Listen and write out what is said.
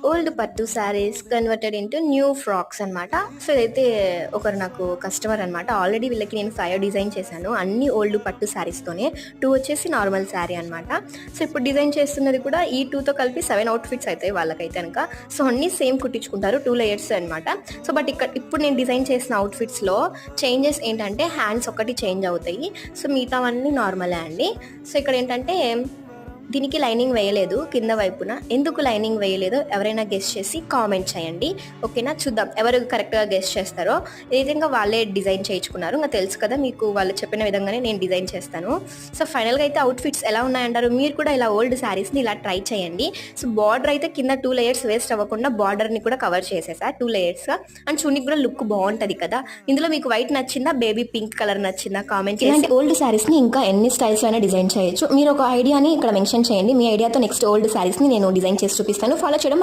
Old పట్టు saris converted into new frocks అనమాట. So ఇదైతే ఒకరు నాకు కస్టమర్ అనమాట. ఆల్రెడీ వీళ్ళకి నేను 5 డిజైన్ చేశాను. అన్ని ఓల్డ్ పట్టు శారీస్తోనే. 2 వచ్చేసి నార్మల్ శారీ అనమాట. సో ఇప్పుడు డిజైన్ చేస్తున్నది కూడా ఈ 2తో కలిపి 7 అవుట్ఫిట్స్ అవుతాయి వాళ్ళకైతే కనుక. సో అన్నీ సేమ్ కుట్టించుకుంటారు, 2 లేయర్స్ అనమాట. సో బట్ ఇప్పుడు నేను డిజైన్ చేసిన అవుట్ఫిట్స్లో చేంజెస్ ఏంటంటే హ్యాండ్స్ ఒకటి చేంజ్ అవుతాయి. సో మిగతావన్నీ నార్మలే అండి. సో ఇక్కడ ఏంటంటే దీనికి లైనింగ్ వేయలేదు కింద వైపున. ఎందుకు లైనింగ్ వేయలేదో ఎవరైనా గెస్ చేసి కామెంట్ చేయండి. ఓకేనా, చూద్దాం ఎవరు కరెక్ట్గా గెస్ చేస్తారో. ఈ విధంగా వాళ్ళే డిజైన్ చేయించుకున్నారు. ఇంకా తెలుసు కదా మీకు, వాళ్ళు చెప్పిన విధంగానే నేను డిజైన్ చేస్తాను. సో ఫైనల్గా అయితే అవుట్ఫిట్స్ ఎలా ఉన్నాయంటారు. మీరు కూడా ఇలా ఓల్డ్ శారీస్ని ఇలా ట్రై చేయండి. సో బార్డర్ అయితే కింద 2 లేయర్స్ వేస్ట్ అవ్వకుండా బార్డర్ని కూడా కవర్ చేసేసా 2 లేయర్స్గా. అండ్ చున్నీకి కూడా లుక్ బాగుంటుంది కదా. ఇందులో మీకు వైట్ నచ్చిందా, బేబీ పింక్ కలర్ నచ్చిందా కామెంట్ చేయండి. ఇలాంటి ఓల్డ్ శారీస్ని ఇంకా ఎన్ని స్టైల్స్ అయినా డిజైన్ చేయొచ్చు. మీరు ఒక ఐడియాని ఇక్కడ మెన్షన్ చేయండి. మీ ఐడియాతో నెక్స్ట్ ఓల్డ్ శారీస్ని నేను డిజైన్ చేసి చూపిస్తాను. ఫాలో చేయడం